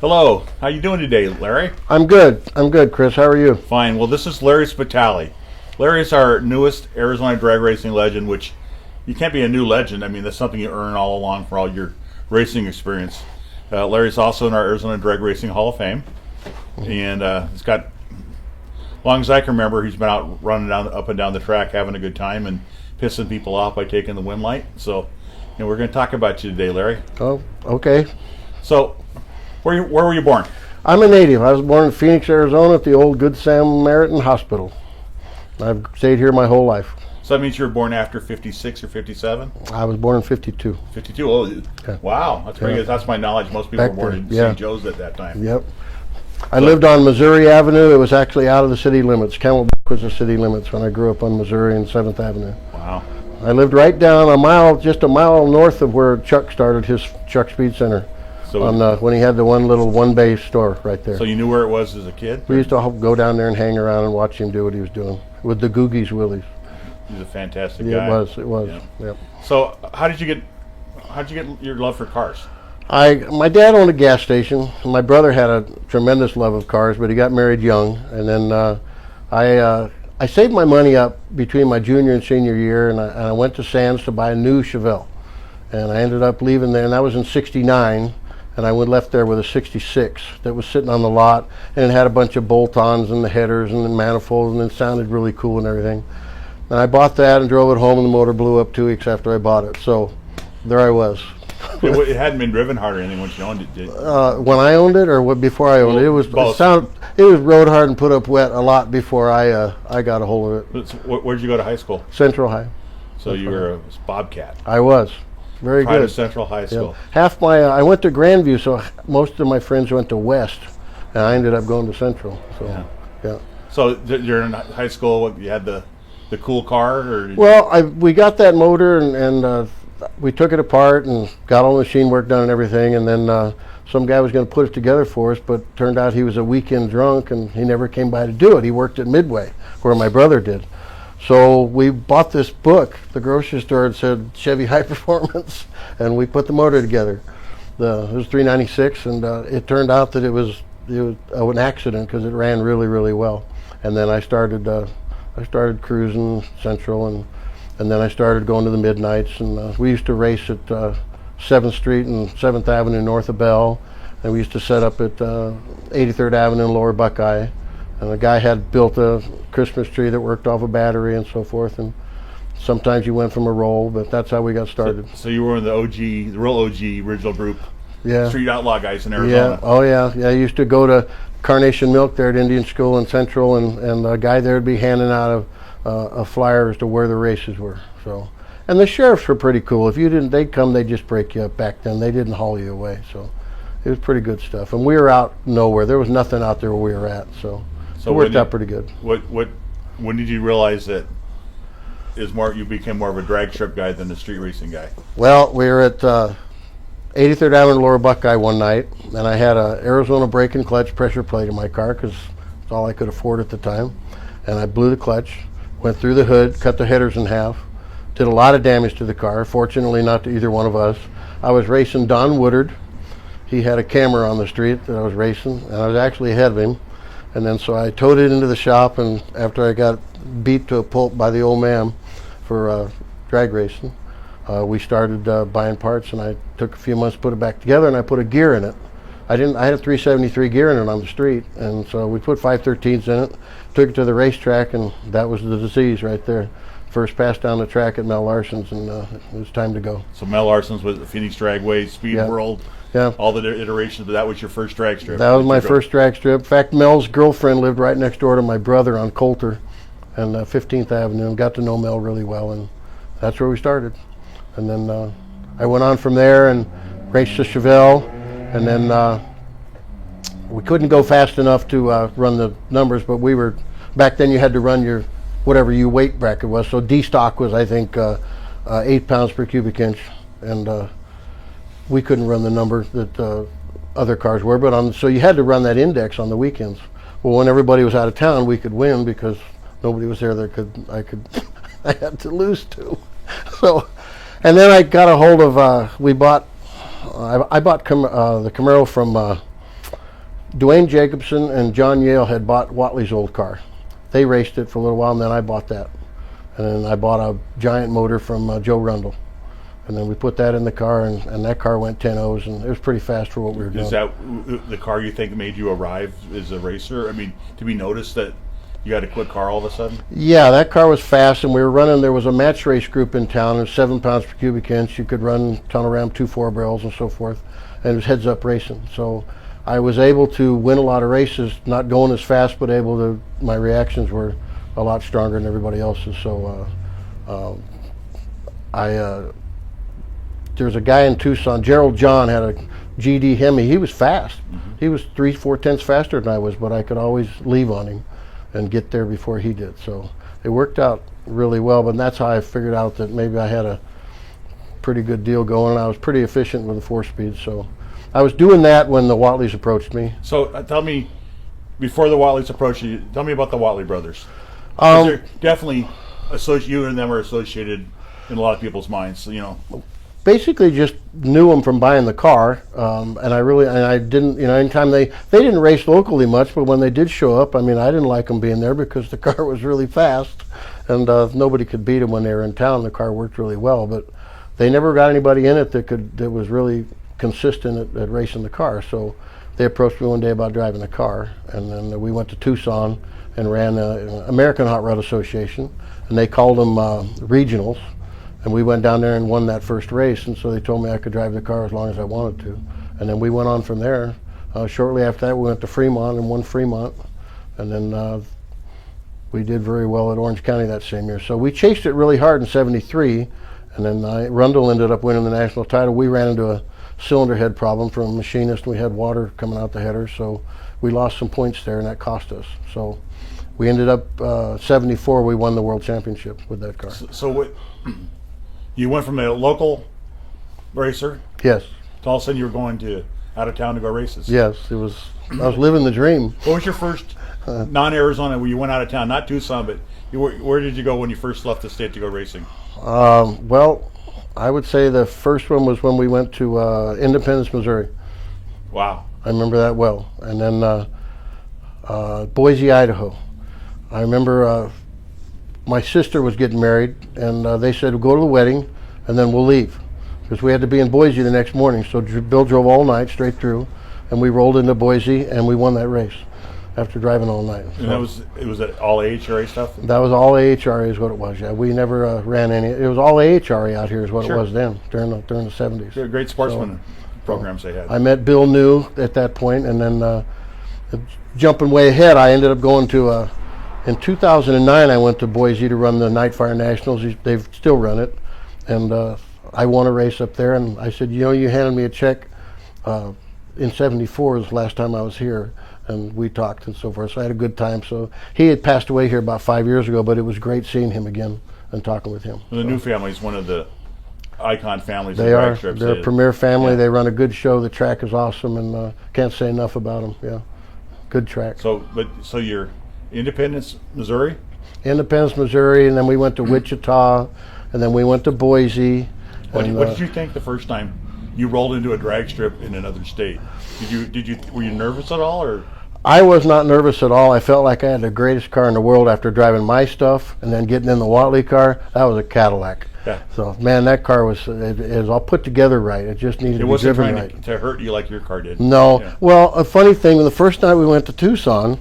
Hello, how you doing today, Larry? I'm good, Chris. How are you? Fine. Well, this is Larry Spitali. Larry is our newest Arizona drag racing legend, which you can't be a new legend. I mean, that's something you earn all along for all your racing experience. Larry's also in our Arizona Drag Racing Hall of Fame, and he's got, as long as I can remember, he's been out running up and down the track, having a good time and pissing people off by taking the win light. So, we're going to talk about you today, Larry. Oh, okay. So, where were you born? I'm a native. I was born in Phoenix, Arizona at the old Good Samaritan Hospital. I've stayed here my whole life. So that means you were born after 56 or 57? I was born in 52. 52? Oh, yeah. Wow. That's pretty good. That's my knowledge. Most people were born in St. Joe's at that time. Yep. I lived on Missouri Avenue. It was actually out of the city limits. Camelback was the city limits when I grew up on Missouri and 7th Avenue. Wow. I lived right down just a mile north of where Chuck started his Chuck Speed Center. So when he had the one bay store right there. So you knew where it was as a kid? We used to go down there and hang around and watch him do what he was doing with the Googies Willies. He's a fantastic guy. It was. Yeah. Yep. So how'd you get your love for cars? My dad owned a gas station. My brother had a tremendous love of cars, but he got married young, and then I saved my money up between my junior and senior year, and I went to Sands to buy a new Chevelle, and I ended up leaving there, and that was in '69. And I left there with a 66 that was sitting on the lot, and it had a bunch of bolt-ons and the headers and the manifolds, and it sounded really cool and everything. And I bought that and drove it home, and the motor blew up 2 weeks after I bought it. So there I was. It hadn't been driven hard or anything once you owned it, did it? When I owned it, or before I owned it? It was rode hard and put up wet a lot before I got a hold of it. So where'd you go to high school? Central High. So you were a Bobcat. I was. Very Pride good. of Central High School. Yeah. I went to Grandview, so most of my friends went to West, and I ended up going to Central. So, yeah. So during high school, you had the cool car, or? Well, we got that motor, and we took it apart and got all the machine work done and everything, and then some guy was going to put it together for us, but turned out he was a weekend drunk, and he never came by to do it. He worked at Midway, where my brother did. So we bought this book. The grocery store had said Chevy High Performance, and we put the motor together. It was $396, and it turned out that it was an accident because it ran really, really well. And then I started cruising Central, and then I started going to the midnights, and we used to race at 7th Street and 7th Avenue north of Bell, and we used to set up at 83rd Avenue and Lower Buckeye. And the guy had built a Christmas tree that worked off a battery and so forth. And sometimes you went from a roll, but that's how we got started. So you were in the real OG original group, Street Outlaw guys in Arizona. Yeah. Oh yeah. I used to go to Carnation Milk there at Indian School in Central, and the guy there would be handing out a flyer as to where the races were. So, and the sheriffs were pretty cool. If they'd come, they'd just break you up back then. They didn't haul you away. So it was pretty good stuff. And we were out nowhere. There was nothing out there where we were at. So it worked out pretty good. When did you realize that you became more of a drag strip guy than a street racing guy? Well, we were at 83rd Avenue Lower Buckeye one night, and I had a Arizona brake and clutch pressure plate in my car because it's all I could afford at the time. And I blew the clutch, went through the hood, cut the headers in half, did a lot of damage to the car. Fortunately, not to either one of us. I was racing Don Woodard. He had a camera on the street that I was racing, and I was actually ahead of him. And then so I towed it into the shop, and after I got beat to a pulp by the old man for drag racing, we started buying parts, and I took a few months to put it back together, and I put a gear in it. I had a 373 gear in it on the street, and so we put 513s in it, took it to the racetrack, and that was the disease right there. First pass down the track at Mel Larson's, and it was time to go. So Mel Larson's was the Phoenix Dragway, Speed World. Yeah. All the iterations, but that was your first drag strip. That was my first drag strip. In fact, Mel's girlfriend lived right next door to my brother on Coulter and 15th Avenue, and got to know Mel really well, and that's where we started. And then I went on from there and raced the Chevelle, and then we couldn't go fast enough to run the numbers, but back then you had to run your whatever your weight bracket was. So D stock was, I think, 8 pounds per cubic inch, and we couldn't run the number that other cars were, but so you had to run that index on the weekends. Well, when everybody was out of town, we could win because nobody was there that I had to lose to. So, and then I got a hold of I bought the Camaro from Dwayne Jacobson and John Yale had bought Watley's old car. They raced it for a little while, and then I bought that. And then I bought a giant motor from Joe Rundle. And then we put that in the car, and that car went 10-0s, and it was pretty fast for what we were doing. Is that the car you think made you arrive as a racer? I mean, to be noticed that you had a quick car all of a sudden? Yeah, that car was fast, and we were running. There was a match race group in town. It was 7 pounds per cubic inch. You could run tunnel ram 2 4-barrels and so forth, and it was heads-up racing. So I was able to win a lot of races, not going as fast, but able to. My reactions were a lot stronger than everybody else's. So there was a guy in Tucson, Gerald John, had a GD Hemi. He was fast. Mm-hmm. He was 3/4 tenths faster than I was, but I could always leave on him and get there before he did. So it worked out really well, but that's how I figured out that maybe I had a pretty good deal going, and I was pretty efficient with the 4-speed. So I was doing that when the Watleys approached me. So tell me, before the Watleys approached you, tell me about the Watley brothers. They're definitely, you and them are associated in a lot of people's minds, you know. Basically just knew them from buying the car, and I didn't, anytime they didn't race locally much, but when they did show up, I mean, I didn't like them being there because the car was really fast, and nobody could beat them when they were in town. The car worked really well, but they never got anybody in it that was really consistent at racing the car. So they approached me one day about driving the car, and then we went to Tucson and ran the American Hot Rod Association, and they called them regionals. And we went down there and won that first race, and so they told me I could drive the car as long as I wanted to. And then we went on from there. Shortly after that, we went to Fremont and won Fremont. And then we did very well at Orange County that same year. So we chased it really hard in '73, and then Rundle ended up winning the national title. We ran into a cylinder head problem from a machinist, and we had water coming out the header, so we lost some points there, and that cost us. So we ended up, '74, we won the world championship with that car. So what... You went from a local racer, yes, to all of a sudden you were going to out of town to go races. Yes, I was living the dream. What was your first non-Arizona where you went out of town? Not Tucson, but where did you go when you first left the state to go racing? Well, I would say the first one was when we went to Independence, Missouri. Wow. I remember that well. And then Boise, Idaho. I remember my sister was getting married, and they said, go to the wedding, and then we'll leave. Because we had to be in Boise the next morning. So Bill drove all night, straight through, and we rolled into Boise, and we won that race after driving all night. And it was all AHRA stuff? That was all AHRA is what it was, yeah. We never ran any. It was all AHRA out here is what Sure. it was then, during the 70s. They're great sportsman programs they had. I met Bill New at that point, and then jumping way ahead, I ended up going to... in 2009, I went to Boise to run the Night Fire Nationals. They've still run it, and I won a race up there. And I said, you handed me a check in '74 was the last time I was here, and we talked and so forth. So I had a good time. So he had passed away here about 5 years ago, but it was great seeing him again and talking with him. The New family is one of the icon families. They are. Strips. They're a premier family. Yeah. They run a good show. The track is awesome, and can't say enough about them. Yeah, good track. So you're Independence, Missouri? Independence, Missouri, and then we went to Wichita, and then we went to Boise. What did you think the first time you rolled into a drag strip in another state? Were you nervous at all, or? I was not nervous at all. I felt like I had the greatest car in the world after driving my stuff and then getting in the Watley car. That was a Cadillac. Yeah. So, man, that car was all put together right. It just needed to be driven right. It wasn't trying to hurt you like your car did. No. Yeah. Well, a funny thing, the first night we went to Tucson,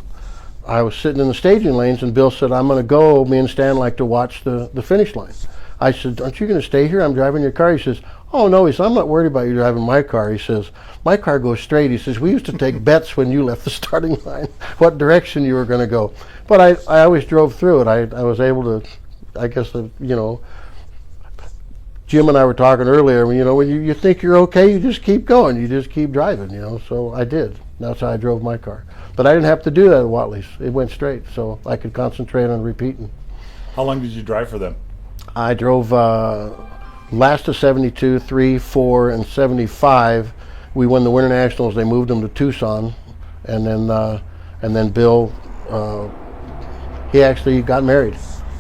I was sitting in the staging lanes, and Bill said, I'm going to go. Me and Stan like to watch the finish line. I said, aren't you going to stay here? I'm driving your car. He says, oh, no. He says, I'm not worried about you driving my car. He says, my car goes straight. He says, we used to take bets when you left the starting line, what direction you were going to go. But I always drove through it. I was able to, I guess, Jim and I were talking earlier, when you think you're okay, you just keep going. You just keep driving, So I did. That's how I drove my car. But I didn't have to do that at Watley's. It went straight, so I could concentrate on repeating. How long did you drive for them? I drove last of 72, 3, 4, and 75. We won the Winter Nationals. They moved them to Tucson, and then Bill, he actually got married.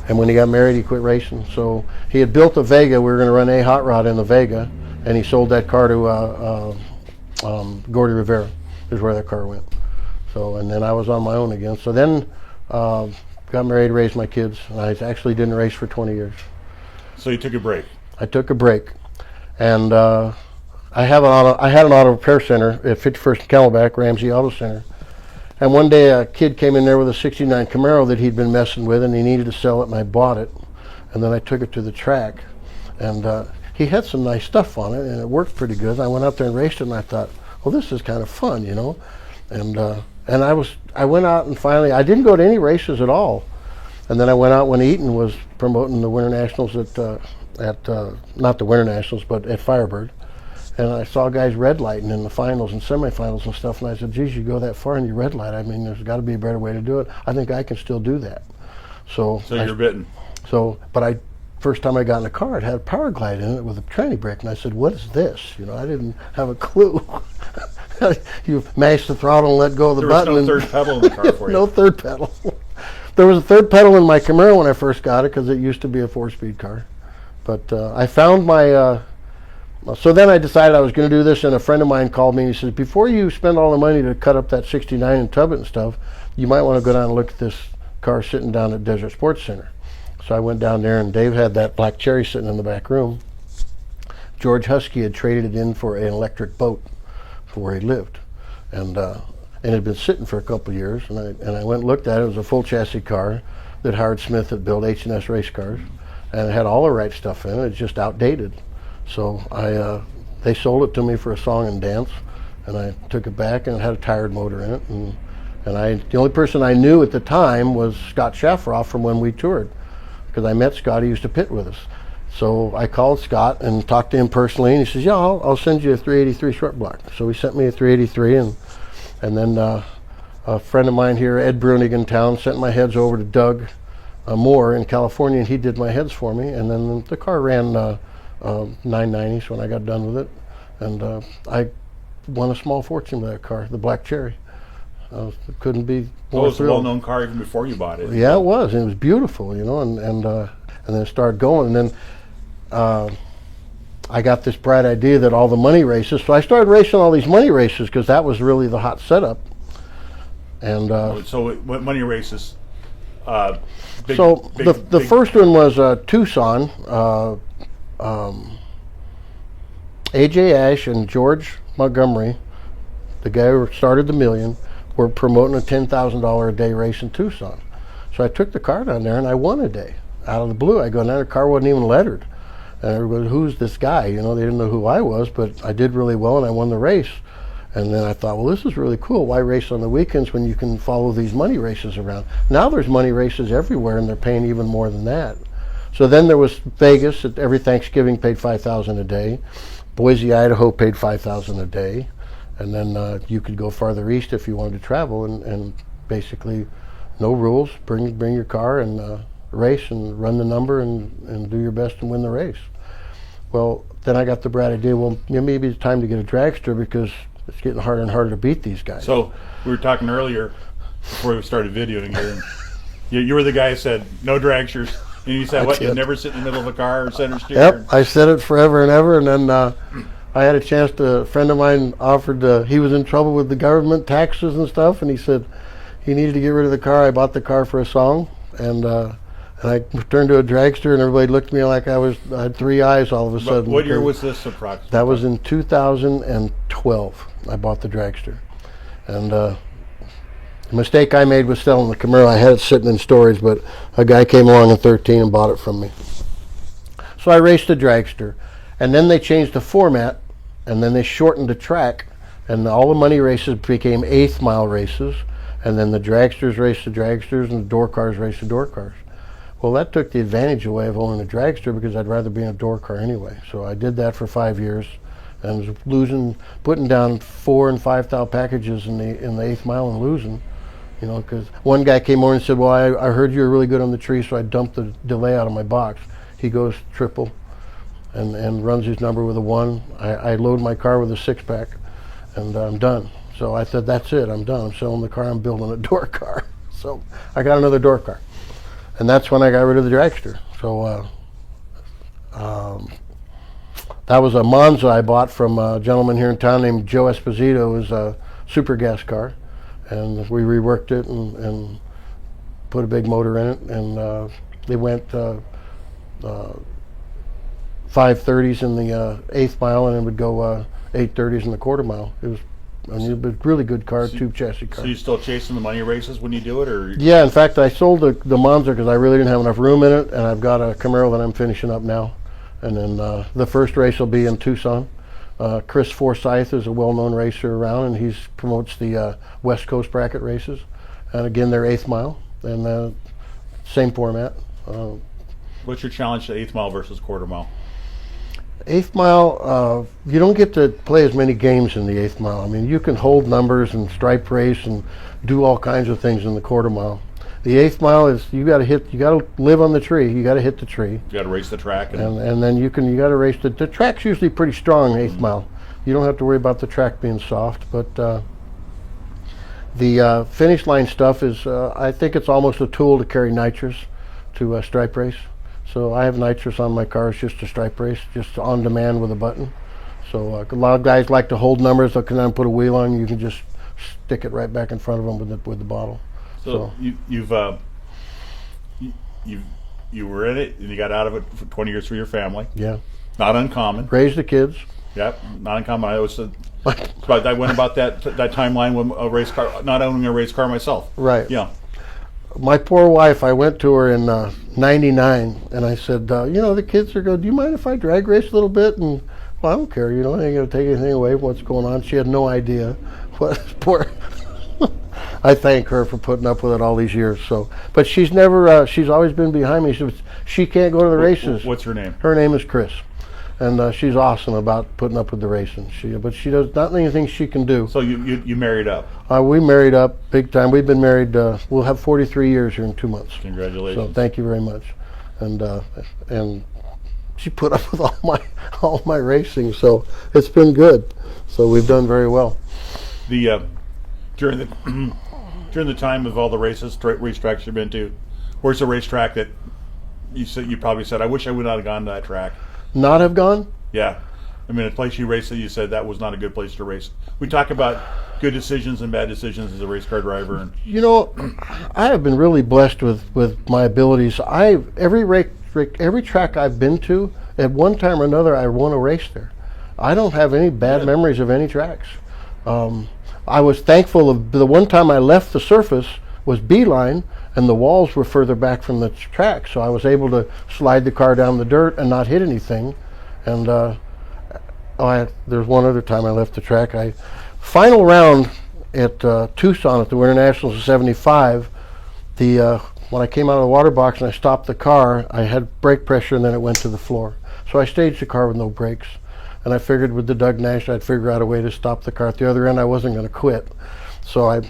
And when he got married, he quit racing. So he had built a Vega. We were going to run a hot rod in the Vega, and he sold that car to Gordy Rivera, is where that car went. So, and then I was on my own again. So then got married, raised my kids, and I actually didn't race for 20 years. So you took a break. I took a break, and I had an auto repair center at 51st and Camelback, Ramsey Auto Center. And one day a kid came in there with a 69 Camaro that he'd been messing with, and he needed to sell it, and I bought it. And then I took it to the track, and he had some nice stuff on it, and it worked pretty good. I went out there and raced it, and I thought, well, this is kind of fun, you know. And I went out and finally, I didn't go to any races at all. And then I went out when Eaton was promoting the Winter Nationals at not the Winter Nationals, but at Firebird. And I saw guys red lighting in the finals and semifinals and stuff. And I said, geez, you go that far and you red light. I mean, there's got to be a better way to do it. I think I can still do that. So you're bitten. But first time I got in the car, it had a power glide in it with a tranny brake. And I said, what is this? You know, I didn't have a clue. You mash the throttle and let go of the button. There was no third pedal in the car for you. No third pedal. There was a third pedal in my Camaro when I first got it because it used to be a 4-speed car. But I found my... so then I decided I was going to do this, and a friend of mine called me and he says, before you spend all the money to cut up that 69 and tub it and stuff, you might want to go down and look at this car sitting down at Desert Sports Center. So I went down there, and Dave had that black Cherry sitting in the back room. George Husky had traded it in for an electric boat for where he lived. And it had been sitting for a couple of years, and I went and looked at it. It was a full chassis car that Howard Smith had built, H&S race cars, and it had all the right stuff in it. It's just outdated. So they sold it to me for a song and dance, and I took it back, and it had a tired motor in it. And the only person I knew at the time was Scott Shafroff from when we toured, because I met Scott. He used to pit with us. So I called Scott and talked to him personally, and he says, yeah, I'll send you a 383 short block. So he sent me a 383, and then a friend of mine here, Ed Brunig in town, sent my heads over to Doug Moore in California, and he did my heads for me. And then the car ran 990s when I got done with it, and I won a small fortune with that car, the Black Cherry. It couldn't be more It was a thrilled. well-known car even before you bought it. Yeah, it was. And it was beautiful, you know, and then it started going, and then I got this bright idea that all the money races, so I started racing all these money races because that was really the hot setup. And so what money races? The first one was Tucson. AJ Ash and George Montgomery, the guy who started the Million, were promoting a $10,000 a day race in Tucson. So I took the car down there and I won a day out of the blue. I go down there, the car wasn't even lettered. And everybody, who's this guy? You know, they didn't know who I was, but I did really well and I won the race. And then I thought, well, this is really cool. Why race on the weekends when you can follow these money races around? Now there's money races everywhere, and they're paying even more than that. So then there was Vegas. Every Thanksgiving paid $5,000 a day. Boise, Idaho paid $5,000 a day. And then you could go farther east if you wanted to travel, and basically no rules. Bring your car and race and run the number and do your best and win the race. Well, then I got the bright idea, well, maybe it's time to get a dragster because it's getting harder and harder to beat these guys. So we were talking earlier before we started videoing here, and you were the guy who said no dragsters, and you said what? You'd never sit in the middle of a car or center steer. Yep, I said it forever and ever, and then I had a chance to. A friend of mine offered. He was in trouble with the government taxes and stuff, and he said he needed to get rid of the car. I bought the car for a song, and I turned to a dragster, and everybody looked at me like I had three eyes all of a sudden. What year was this approximately? That was in 2012. I bought the dragster, and the mistake I made was selling the Camaro. I had it sitting in storage, but a guy came along in 13 and bought it from me. So I raced the dragster, and then they changed the format, and then they shortened the track, and all the money races became eighth mile races, and then the dragsters raced the dragsters, and the door cars raced the door cars. Well, that took the advantage away of owning a dragster because I'd rather be in a door car anyway. So I did that for 5 years, and was putting down 4,000 and 5,000 packages in the eighth mile and losing. You know, because one guy came over and said, well, I heard you were really good on the tree, so I dumped the delay out of my box. He goes triple and runs his number with a 1. I load my car with a 6-pack, and I'm done. So I said, that's it, I'm done. I'm selling the car, I'm building a door car. So I got another door car. And that's when I got rid of the dragster. So that was a Monza I bought from a gentleman here in town named Joe Esposito. It was a super gas car. and we reworked it and put a big motor in it, and they went 530s in the eighth mile, and it would go 830s in the quarter mile. It was, I mean, it was a really good car, tube chassis car. So you still chasing the money races when you do it, or? Yeah, in fact, I sold the Monza because I really didn't have enough room in it, and I've got a Camaro that I'm finishing up now. And then the first race will be in Tucson. Chris Forsyth is a well-known racer around, and he promotes the West Coast bracket races. And again, they're eighth mile, and same format. What's your challenge to eighth mile versus quarter mile? Eighth mile, you don't get to play as many games in the eighth mile. I mean, you can hold numbers and stripe race and do all kinds of things in the quarter mile. The eighth mile is you got to live on the tree. You got to hit the tree. You got to race the track, and then you got to race the track's usually pretty strong eighth mile. You don't have to worry about the track being soft, but the finish line stuff is I think it's almost a tool to carry nitrous to stripe race. So I have nitrous on my cars just to stripe race, just on demand with a button. So a lot of guys like to hold numbers. They'll come down and put a wheel on. You can just stick it right back in front of them with the bottle. So you were in it and you got out of it for 20 years for your family. Yeah. Not uncommon. Raised the kids. Yep. Not uncommon. I was. I went about that timeline with a race car, not owning a race car myself. Right. Yeah. My poor wife, I went to her in '99, and I said, the kids are going, do you mind if I drag race a little bit? And, well, I don't care, I ain't going to take anything away from what's going on. She had no idea what poor. I thank her for putting up with it all these years. So, but she's never, she's always been behind me. She can't go to the races. What's her name? Her name is Chris. And she's awesome about putting up with the racing. But she does not anything she can do. So you married up? We married up big time. We've been married. We'll have 43 years here in 2 months. Congratulations! So thank you very much. And she put up with all my racing. So it's been good. So we've done very well. During the time of all the racetracks you've been to, where's the racetrack that you probably said, I wish I would not have gone to that track? Not have gone? Yeah. I mean, a place you raced that you said that was not a good place to race. We talk about good decisions and bad decisions as a race car driver. And I have been really blessed with my abilities. Every track I've been to, at one time or another, I won a race there. I don't have any bad memories of any tracks. I was thankful of the one time I left the surface was beeline, and the walls were further back from the track, so I was able to slide the car down the dirt and not hit anything. And there's one other time I left the track. Final round at Tucson at the Winter Nationals of '75. When I came out of the water box and I stopped the car, I had brake pressure and then it went to the floor. So I staged the car with no brakes. And I figured with the Doug Nash, I'd figure out a way to stop the car at the other end. I wasn't going to quit. So I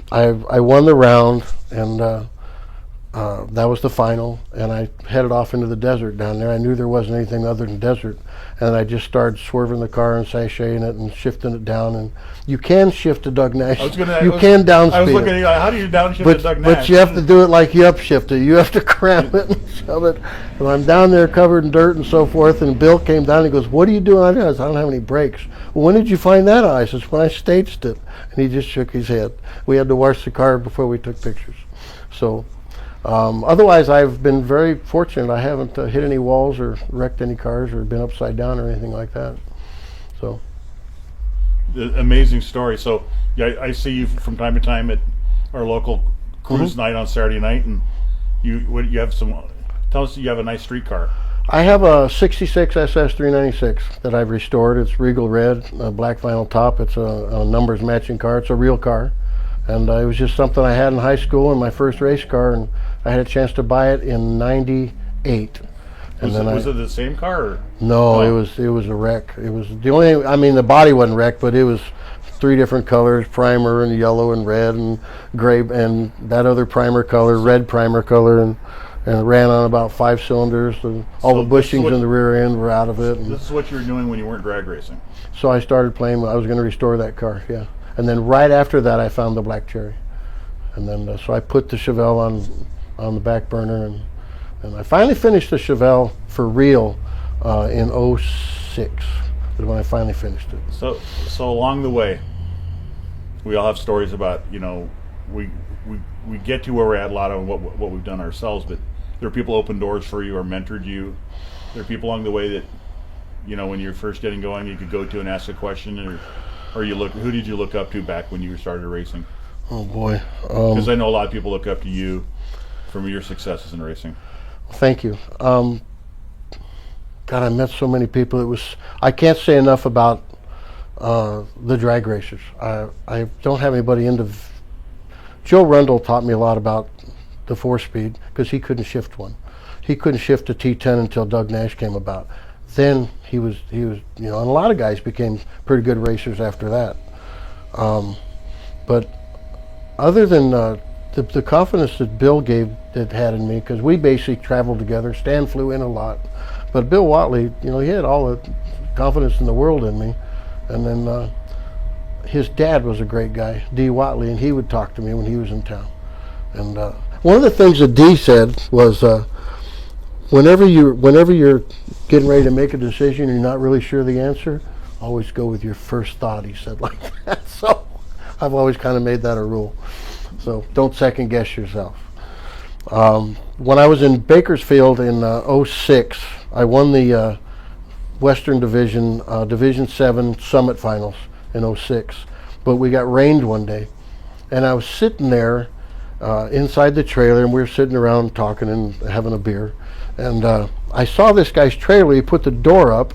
won the round, and that was the final, and I headed off into the desert down there. I knew there wasn't anything other than desert, and I just started swerving the car and sashaying it and shifting it down. And you can shift a Doug Nash. You can downspeed I was looking at it. you like, how do you downshift a Doug Nash? But you have to do it like you upshift it. You have to cram it and shove it. And I'm down there covered in dirt and so forth, and Bill came down and he goes, what are you doing out there? I said, I don't have any brakes. Well, when did you find that out? I said, when I staged it. And he just shook his head. We had to wash the car before we took pictures. So otherwise, I've been very fortunate. I haven't hit any walls or wrecked any cars or been upside down or anything like that. So, amazing story. So, yeah, I see you from time to time at our local cruise night on Saturday night, and you have some. Tell us, you have a nice street car. I have a '66 SS 396 that I've restored. It's regal red, a black vinyl top. It's a numbers matching car. It's a real car. And it was just something I had in high school and my first race car, and I had a chance to buy it in '98. And was it the same car? Or? No, it was a wreck. It was the only. I mean, the body wasn't wrecked, but it was 3 different colors: primer and yellow and red and gray, and that other primer color, red primer color, and it ran on about 5 cylinders. All the bushings in the rear end were out of it. This is what you were doing when you weren't drag racing. So I started playing. I was going to restore that car. Yeah. And then right after that, I found the Black Cherry, and then so I put the Chevelle on the back burner, and I finally finished the Chevelle for real in '06. Is when I finally finished it. So along the way, we all have stories about we we get to where we're at a lot of what we've done ourselves, but there are people who open doors for you or mentored you. There are people along the way that, when you're first getting going, you could go to and ask a question, or who did you look up to back when you started racing? Oh boy, because I know a lot of people look up to you from your successes in racing. Thank you. God, I met so many people. I can't say enough about the drag racers. I don't have anybody into. Joe Rundle taught me a lot about the 4-speed because he couldn't shift one. He couldn't shift a T10 until Doug Nash came about. Then he was, and a lot of guys became pretty good racers after that. But other than the confidence that Bill had in me, because we basically traveled together. Stan flew in a lot, but Bill Watley, he had all the confidence in the world in me. And then his dad was a great guy, D. Watley, and he would talk to me when he was in town. And one of the things that D said was, whenever you're getting ready to make a decision, you're not really sure the answer, always go with your first thought. He said like that. So I've always kind of made that a rule. So don't second guess yourself. When I was in Bakersfield in 06, I won the Western Division, Division 7 Summit Finals in 06. But we got rained one day. And I was sitting there inside the trailer, and we were sitting around talking and having a beer. And I saw this guy's trailer. He put the door up,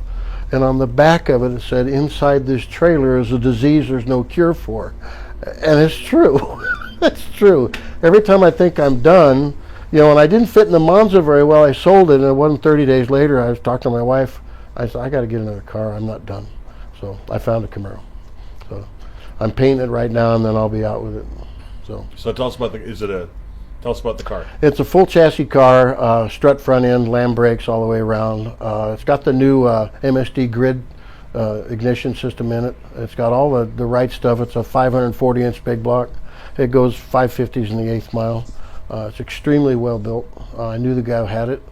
and on the back of it, it said, "Inside this trailer is a disease there's no cure for." And it's true. It's true. Every time I think I'm done, and I didn't fit in the Monza very well, I sold it, and it wasn't 30 days later, I was talking to my wife. I said, I got to get another car. I'm not done. So I found a Camaro. So I'm painting it right now, and then I'll be out with it. So tell us about tell us about the car. It's a full chassis car, strut front end, lamb brakes all the way around. It's got the new MSD grid ignition system in it. It's got all the right stuff. It's a 540-inch big block. It goes 550s in the 8th mile. It's extremely well built. I knew the guy who had it,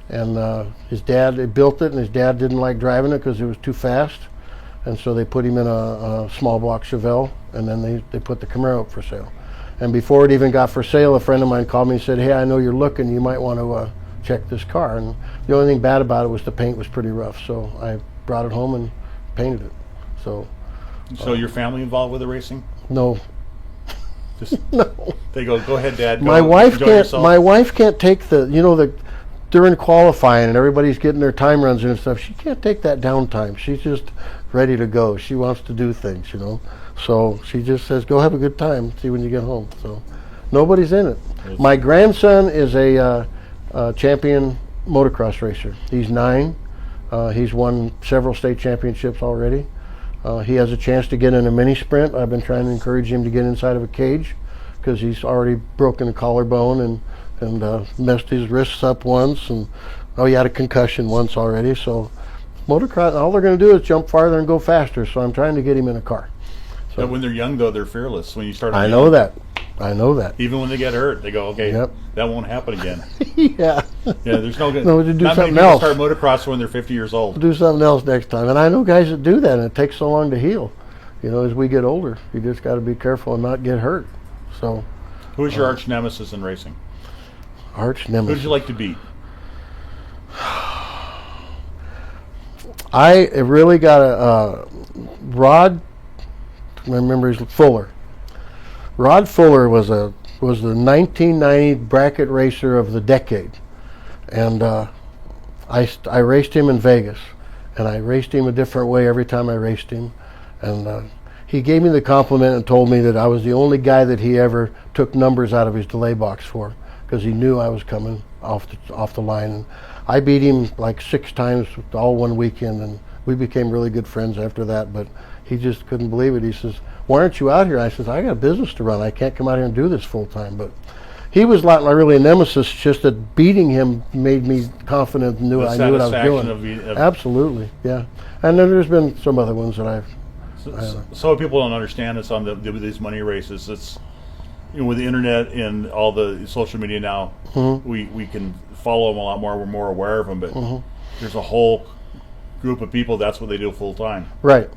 and his dad built it, and his dad didn't like driving it because it was too fast, and so they put him in a small block Chevelle, and then they put the Camaro up for sale. And before it even got for sale, a friend of mine called me and said, "Hey, I know you're looking. You might want to check this car." And the only thing bad about it was the paint was pretty rough, so I brought it home and painted it. So your family involved with the racing? No. Just no. They go ahead, Dad. My wife can't take the during qualifying and everybody's getting their time runs and stuff. She can't take that downtime. She's just ready to go. She wants to do things, So she just says, "Go have a good time. See when you get home." So nobody's in it. My grandson is a champion motocross racer. He's 9. He's won several state championships already. He has a chance to get in a mini sprint. I've been trying to encourage him to get inside of a cage because he's already broken a collarbone and messed his wrists up once, and he had a concussion once already. So motocross, all they're going to do is jump farther and go faster. So I'm trying to get him in a car. So when they're young, though, they're fearless. When you start, I know that. Even when they get hurt, they go, "Okay, yep. That won't happen again." Yeah. Yeah, there's no good. No, to do not something many people else. start motocross when they're 50 years old. Do something else next time. And I know guys that do that, and it takes so long to heal. As we get older, you just got to be careful and not get hurt. So, who is your arch nemesis in racing? Arch nemesis. Who would you like to beat? I really got a Rod. I remember he's Fuller. Rod Fuller was the 1990 bracket racer of the decade, and I raced him in Vegas, and I raced him a different way every time I raced him, and he gave me the compliment and told me that I was the only guy that he ever took numbers out of his delay box for, because he knew I was coming off the line. And I beat him like 6 times all one weekend, and we became really good friends after that. But he just couldn't believe it. He says, "Why aren't you out here?" I says, "I got a business to run. I can't come out here and do this full time." But he was not really a nemesis. Just that beating him made me confident and I knew what I was doing. Absolutely, yeah. And then there's been some other ones that I've. So people don't understand this on these money races. It's with the internet and all the social media now, Mm-hmm. we can follow them a lot more. We're more aware of them, but Mm-hmm. there's a whole group of people. That's what they do full time. Right.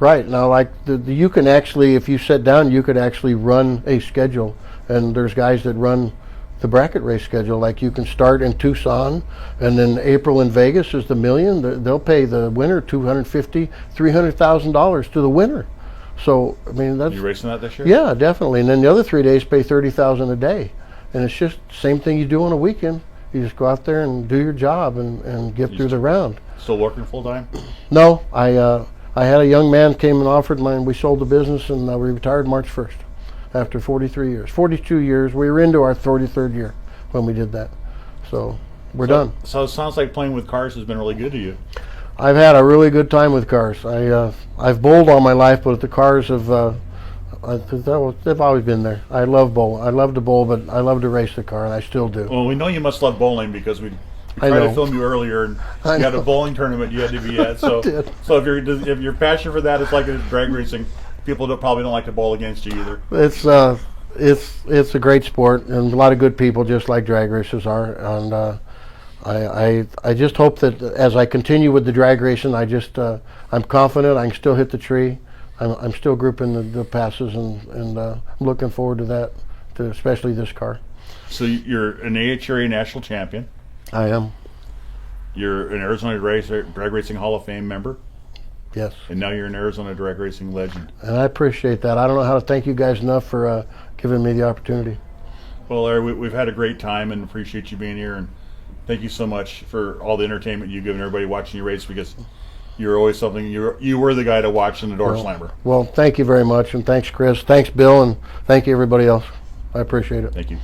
Right. Now, like you can actually, if you sit down, you could actually run a schedule. And there's guys that run the bracket race schedule. Like you can start in Tucson, and then April in Vegas is the million. They'll pay the winner $250,000, $300,000 to the winner. So, I mean, that's... You racing that this year? Yeah, definitely. And then the other 3 days pay $30,000 a day. And it's just the same thing you do on a weekend. You just go out there and do your job and get through the round. Still working full time? No, I had a young man came and offered mine. We sold the business, and we retired March 1st after 43 years. 42 years. We were into our 43rd year when we did that. So we're done. So it sounds like playing with cars has been really good to you. I've had a really good time with cars. I've bowled all my life, but the cars have they've always been there. I love bowl. I love to bowl, but I love to race the car, and I still do. Well, we know you must love bowling because we I tried to know. film you earlier, and I you had a know. bowling tournament you had to be at. So, I did. so if you're passionate for that, it's like drag racing. People probably don't like to bowl against you either. It's a great sport, and a lot of good people, just like drag racers are. And I just hope that as I continue with the drag racing, I'm confident I can still hit the tree. I'm still grouping the passes, and I'm looking forward to that, especially this car. So you're an AHRA national champion. I am. You're an Arizona Drag Racing Hall of Fame member, Yes. and now you're an Arizona Drag Racing legend. And I appreciate that. I don't know how to thank you guys enough for giving me the opportunity. Well, Larry, we've had a great time and appreciate you being here, and thank you so much for all the entertainment you've given everybody watching you race, because you're always something. You were the guy to watch in the door slammer. Well, thank you very much, and thanks, Chris. Thanks, Bill, and thank you, everybody else. I appreciate it. Thank you.